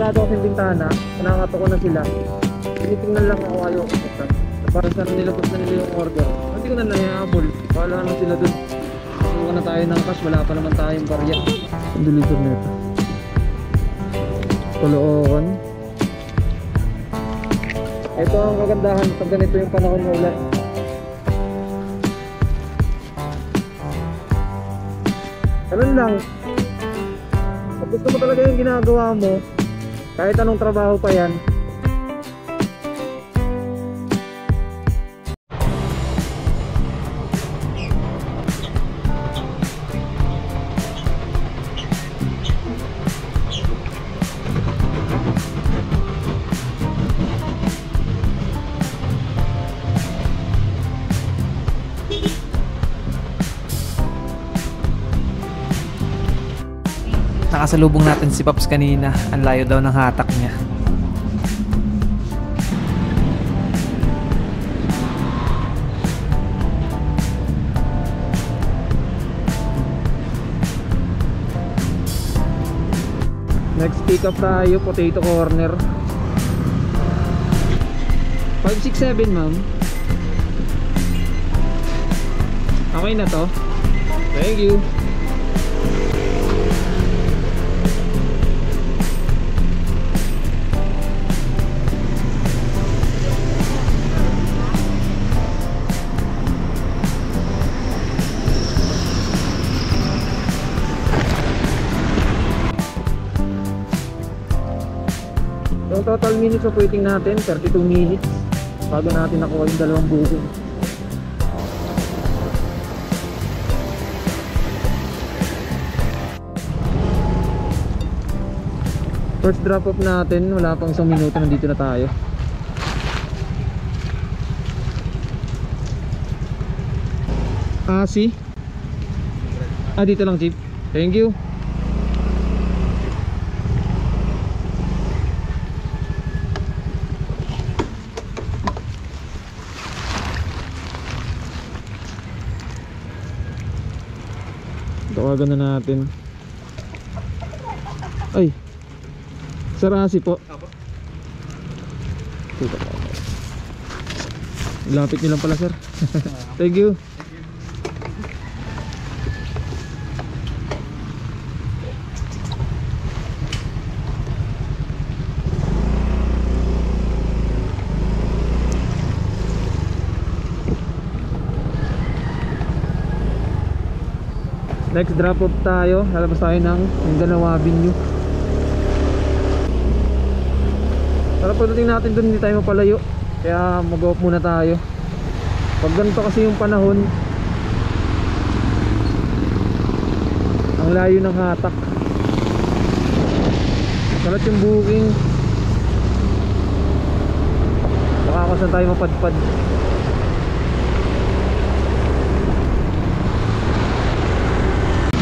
sarado ko yung bintana, nanangato ko na sila. Tinitingnan lang ako ayaw ko. Para sana nilabas na nila yung order. Hindi ko na nahihabol. Wala na sila dun. Suka na tayo ng cash, wala pa naman tayong barya. Ang deliver na ito. Kalookan. Ito ang kagandahan pag ganito yung panahon ng ulan. Ganun lang. Pag gusto mo talaga yung ginagawa mo, kahit anong trabaho pa yan, nakasalubong natin si Pops kanina. Ang layo daw ng hatak niya. next pick up tayo, potato corner. 567 ma'am. Okay na to. Thank you. Yung total minutes of waiting natin, 32 minutes bago natin nakuha yung dalawang booking. First drop off natin, wala pang isang minuto, nandito na tayo. See? Dito lang, Chief. Thank you. Tawagan na natin. Ay, Sarasi po. Lapit nyo lang pala, sir. Thank you. Next drop off tayo, lalabas tayo ng Mindanao Avenue. Para pagdating natin dun hindi tayo mapalayo, kaya mag-off muna tayo. Pag ganito kasi yung panahon, ang layo ng hatak, salat yung booking, baka kung saan tayo mapadpad.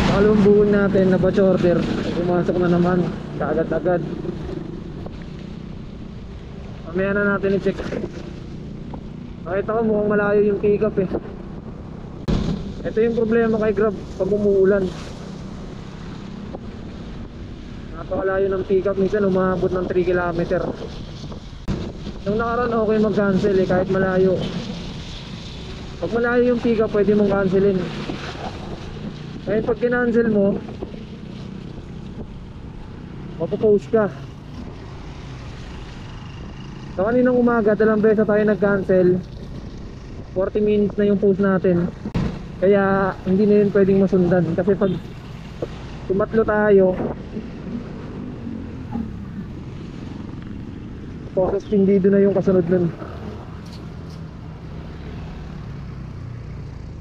Pakalawang booking natin na batch order, pumasok na naman kaagad-agad. Mamaya na natin i-check. Nakita ko mukhang malayo yung pick up eh. Ito yung problema kay Grab pag umuulan. Napakalayo ng pick up, minsan umabot ng 3 km. Nung nakaraan okay mag-cancel eh, kahit malayo. Pag malayo yung pick up pwede mong cancelin. Ngayon pag kinancel mo, mapopost ka. So kaninang umaga, dalawang beses tayo nag-cancel. 40 minutes na yung post natin. Kaya hindi na yun pwedeng masundan. Kasi pag tumatlo tayo, suspendido na yung kasunod nun.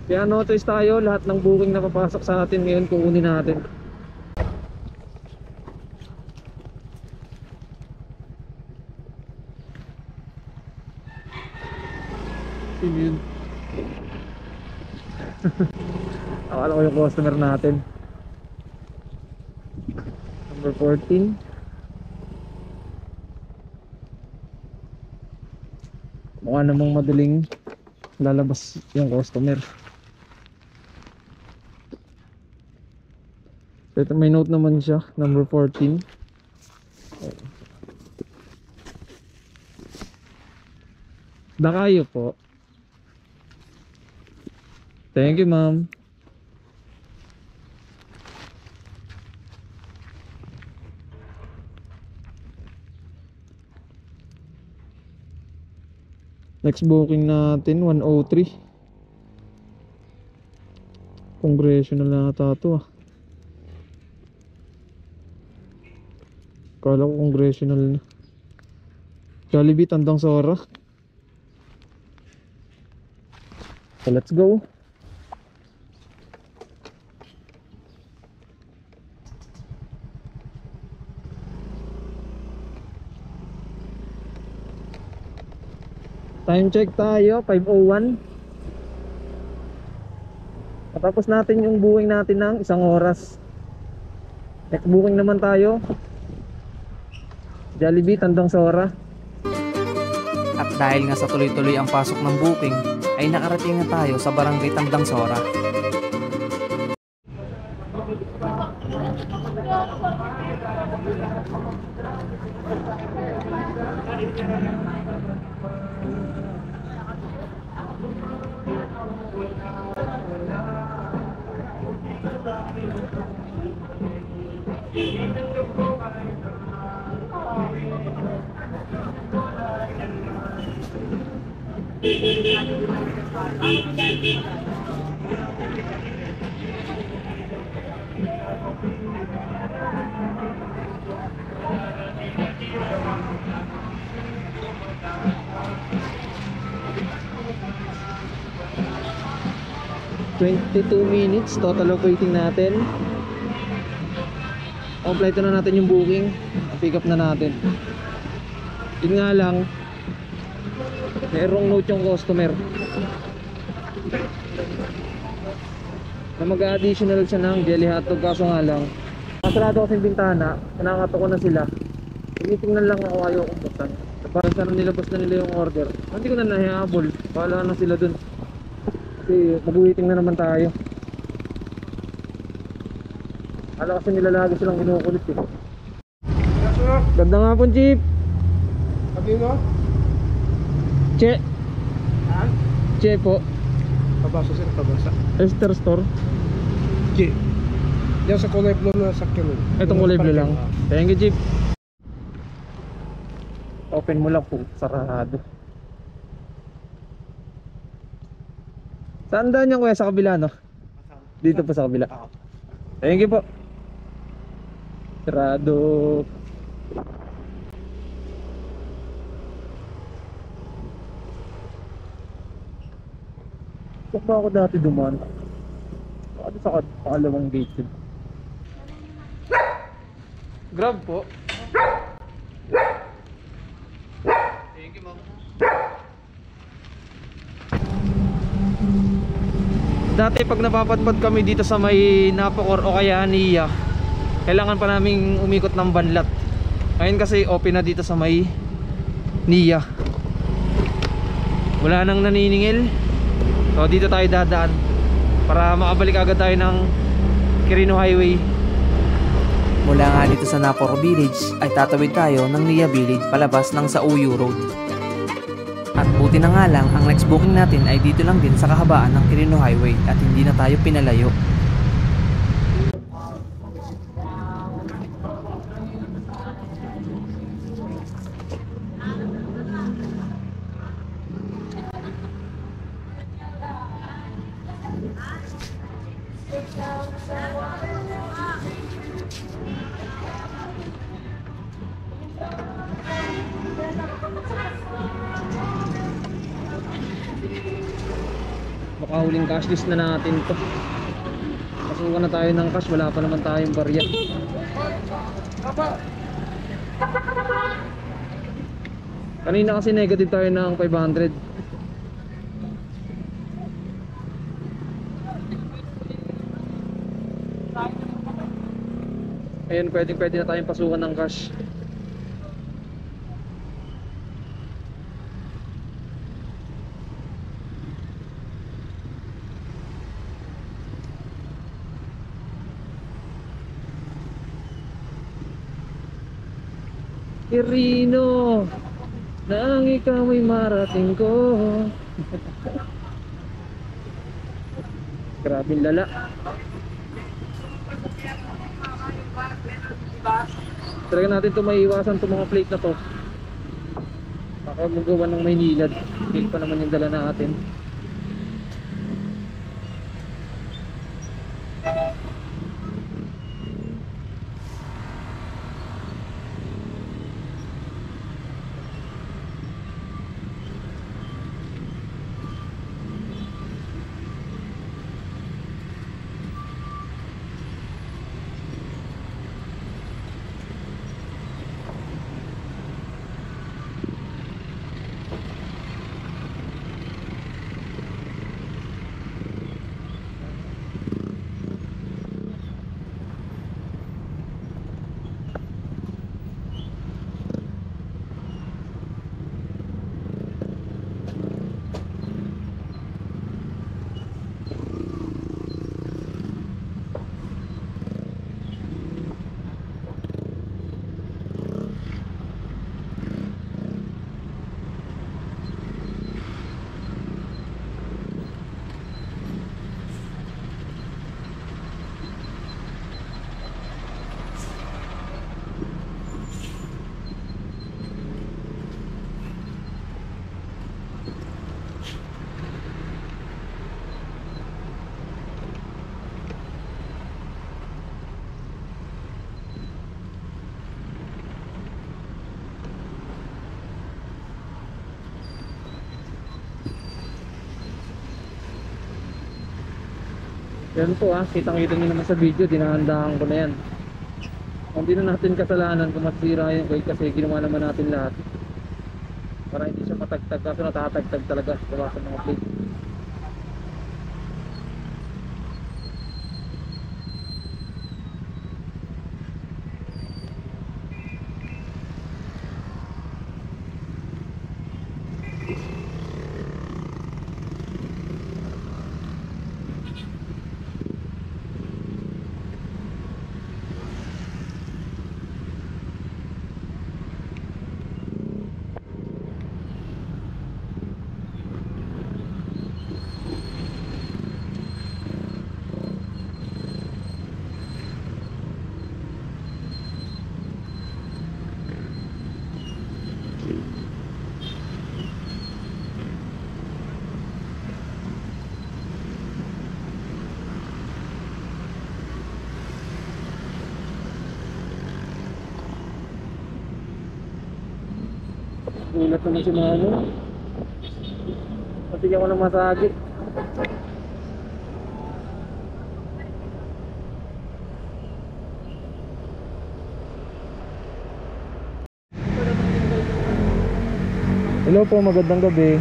Kaya notice tayo, lahat ng booking na papasok sa atin ngayon kukunin natin. Yun. Akala ko yung customer natin. Number 14. Mukha namang madaling lalabas yung customer. Ito may note naman siya, number 14. Dakayo po. Thank you, ma'am. Next booking natin 103. Congressional na ata to ah. Kala ko congressional na. Jollibee Tandang Sora. So let's go. Time check tayo, 5:01. Tapos natin yung booking natin ng 1 oras. Next booking naman tayo, Jollibee Tandang Sora. At dahil nga sa tuloy-tuloy ang pasok ng booking, ay nakarating na tayo sa barangay Tandang Sora. $22 minutes total of waiting natin. Kompleto na natin yung booking. Pick up na natin. Yun nga lang, merong note yung customer na mag-additional siya ng jelly hotdog. Kaso nga lang, masarado kasi yung bintana, nakakato ko na sila. Tinitingnan lang ako, ayaw kong buksan. Parang sana nilabas na nila yung order. Hindi ko na nahihabol, bahala na sila dun. Kasi mag-waiting na naman tayo. Alam kasi nila lagi silang kinukulit eh. Ganda nga po, Jeep. Sabi mo? Che. Ha? Che po. Pabasa sir, pabasa. Esther Store. G. Diyan sa kulay blue na sakyan. Itong kulay blue lang. Thank you, Jeep. Open mo lang po, sarado. Saan daan yan kuya? Sa kabila, no? Dito po sa kabila. Thank you po. Sarado. Saan ba ako dati dumaan? Baka sa pangalawang gate yun. Grab po. Thank you, ma'am. Dati pag napapadpad kami dito sa may Napocor o kaya Nia, kailangan pa naming umikot ng banlat. Ngayon kasi open na dito sa may Nia. Wala nang naniningil. So dito tayo dadaan para makabalik agad tayo ng Quirino Highway. Mula nga dito sa Napocor Village ay tatawid tayo ng Nia Village palabas ng Sauyo Road. At buti na nga lang, ang next booking natin ay dito lang din sa kahabaan ng Quirino Highway at hindi na tayo pinalayo. Baka huling cashless na natin to. Pasukan na tayo ng cash, wala pa naman tayong barya. Kanina kasi negative tayo ng 500. Ayun, pwede na tayong pasukan ng cash. Quirino. nang ikaw ay marating ko. Grabe lala. Talaga natin ito maiiwasan itong mga plate na to. Baka magawa ng Maynilad. Plate pa naman yung dala natin. Yan po kitang-kita nyo naman sa video, dinahandaan ko na yan. Hindi na natin kasalanan kung masira yung guide kasi ginawa naman natin lahat para hindi siya matagtag, kaso natatagtag talaga gawa sa mga plate. Ulat naman si Mano. Patigyan ko ng masagit. Hello po, magandang gabi.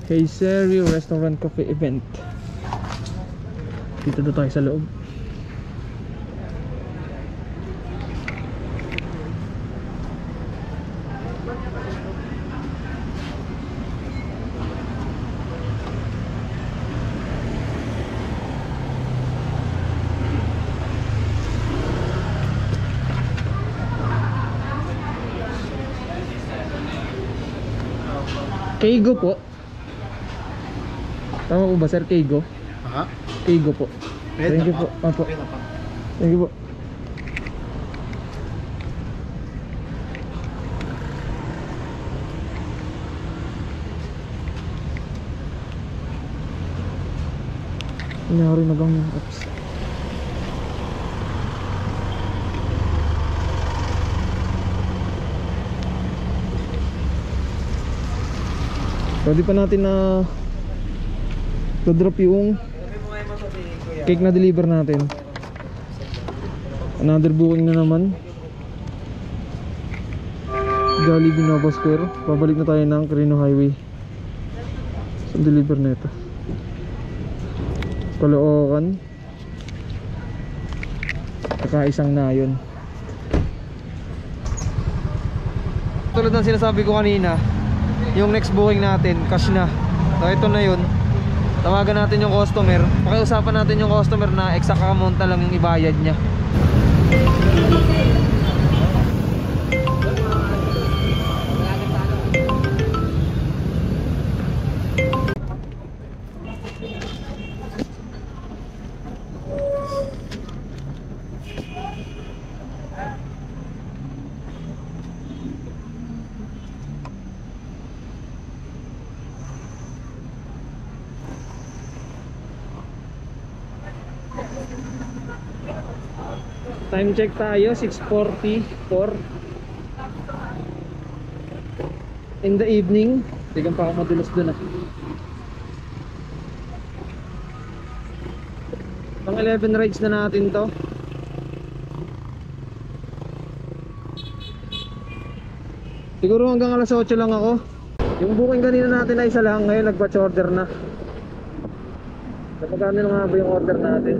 Hey Serio Restaurant Cafe Event. Dito na tayo sa loob. Keigo po. Tama po ba sir, Keigo? Ha? Keigo po. Thank you po. Opo. Thank you po. Nangyari na bang yung apps? So di pa natin na drop yung cake na deliver natin. Another booking na naman. Jollibee Nova Square. Babalik na tayo ng Quirino Highway. Saan deliver na ito? Caloocan. Saka isang Nayon. Tulad ng sinasabi ko kanina, yung next booking natin, cash na. So ito na yun. Tawagan natin yung customer. Pakiusapan natin yung customer na exact amount na lang yung ibayad niya. Time check tayo, 6:44 in the evening. Tigan pa ako madulas dun ah. Pang 11 rides na natin to. Siguro hanggang alas 8 lang ako. Yung booking kanina natin ay isa lang, ngayon nag-batch order na. So magkano na nga ba yung order natin?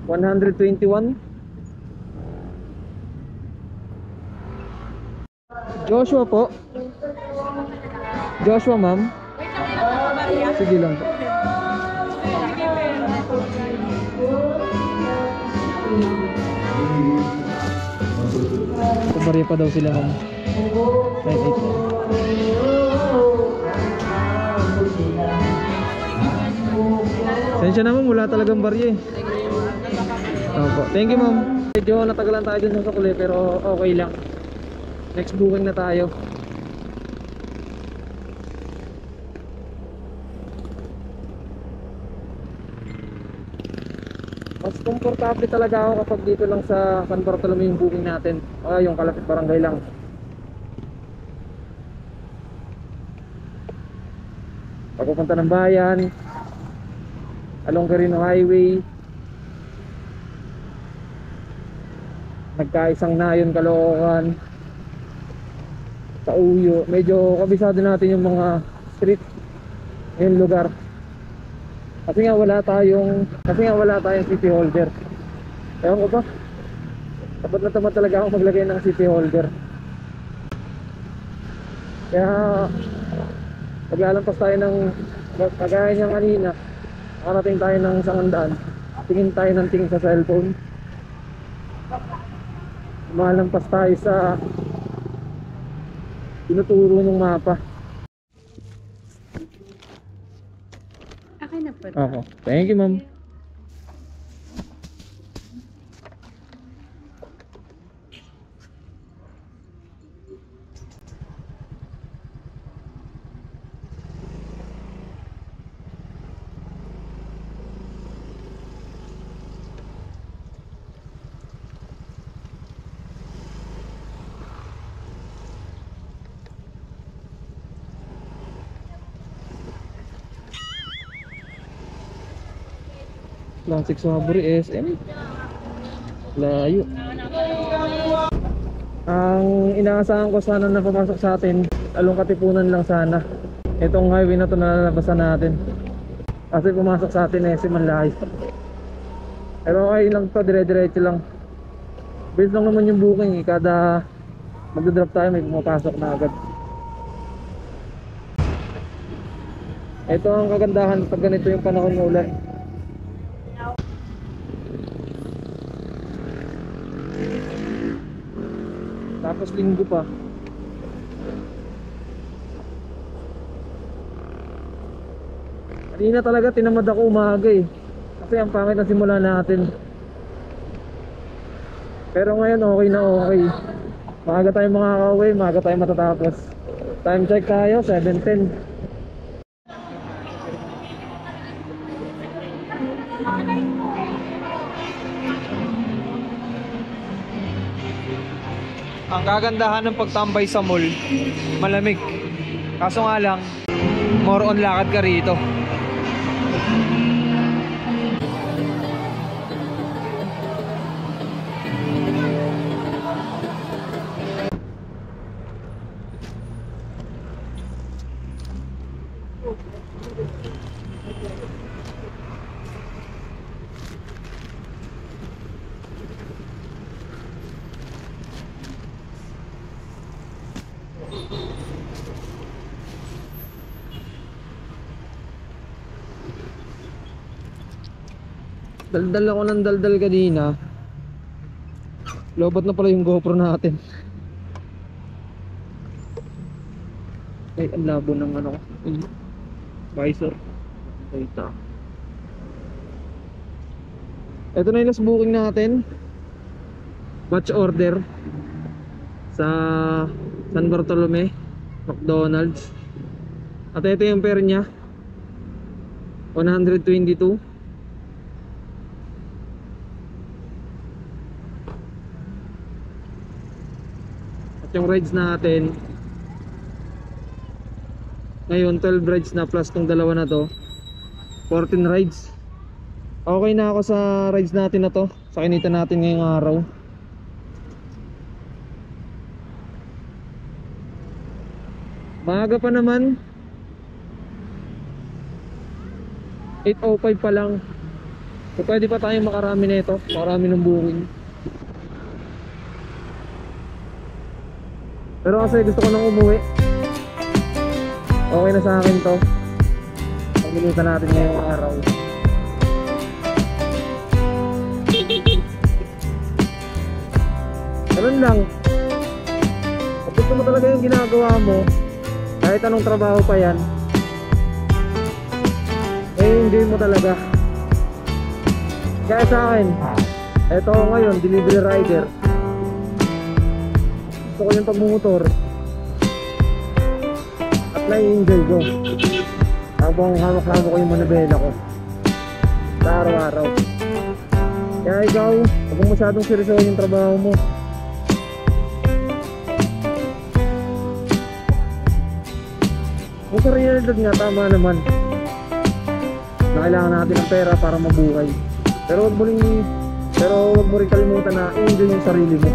121. Joshua po. Joshua ma'am. Sige lang po. Kumaria pa daw sila ma'am. 9-8. Sensya naman, wala talagang barya eh. Opo. Thank you ma'am. Medyo natagalan tayo dun sa Sukli pero okay lang. Next booking na tayo. Mas komportable talaga ako kapag dito lang sa San Bartolome yung booking natin. Yung kalapit barangay lang. Pagpupunta ng bayan, along Quirino Highway, nagkaisang Nayon, Caloocan, sa Uyo. Medyo kabisado natin yung mga street yung lugar. Kasi nga wala tayong city holder. Ewan ko ba? Tapos na tamad talaga ako maglagay ng city holder. Kaya paglalampas tayo ng kagaya niyang kanina, nakarating tayo ng 100. Tingin tayo ng tingin sa cellphone. Malampas tayo sa tinuturo ng mapa. Okay na po. Ako. Thank you, ma'am. Classic Saburi SM. Layo. Ang inaasahan ko sana na pumasok sa atin, along Katipunan lang sana. Itong highway na to nalalabasan natin. Kasi pumasok sa atin SM ang layo. Pero okay lang to, dire-diretso lang. Based lang naman yung booking eh. Kada magdodrop tayo may pumapasok na agad. Ito ang kagandahan pag ganito yung panahon ng ulan. Tapos linggo pa. Kanina talaga tinamad ako umaga eh. Kasi ang pangit na simula natin. Pero ngayon okay na okay. Maaga tayo makaka-uwi, maaga tayo matatapos. Time check tayo, 7:10. Ang kagandahan ng pagtambay sa mall, malamig. Kaso nga lang, more on lakad ka rito. Daldal ako ng daldal kanina. Lobat na pala yung GoPro natin. Ay, ang labo ng ano ko. Visor. Ito. Ito na yung last booking natin. Batch order sa San Bartolome, McDonald's. At ito yung fare niya, 122. At yung rides natin ngayon 12 rides na plus tong dalawa na to, 14 rides. Okay na ako sa rides natin na to, sa kinita natin ngayong araw. Maaga pa naman, 8:05 pa lang. So pwede pa tayong makarami na ito, makarami ng booking. Pero kasi gusto ko nang umuwi. Okay na sa akin to. Pagbilitan natin ngayong araw. Ganun lang. Kung gusto mo talaga yung ginagawa mo, kahit anong trabaho pa yan, enjoy mo talaga. Kaya sa akin, eto ngayon, delivery rider. Gusto ko yung pagmumotor at nai-enjoy ko habang hawak-hawak ko yung manabela ko sa araw-araw. Kaya ikaw, huwag mo masyadong seryosohin yung trabaho mo. Kung sa realidad nga, tama naman na kailangan natin ng pera para mabuhay. Pero huwag mo rin kalimutan na i-enjoy yung sarili mo.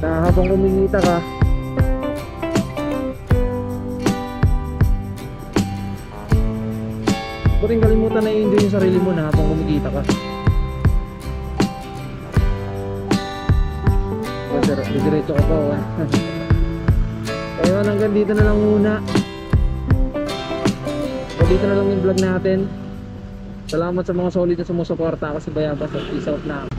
Na habang kumikita ka, huwag rin kalimutan na i-enjoy yung sarili mo na habang kumikita ka. Diretso ka pa oh. Kaya hanggang dito na lang muna. So dito na lang yung vlog natin. Salamat sa mga solid na sumusuporta kasi Bayabas at peace out na ako.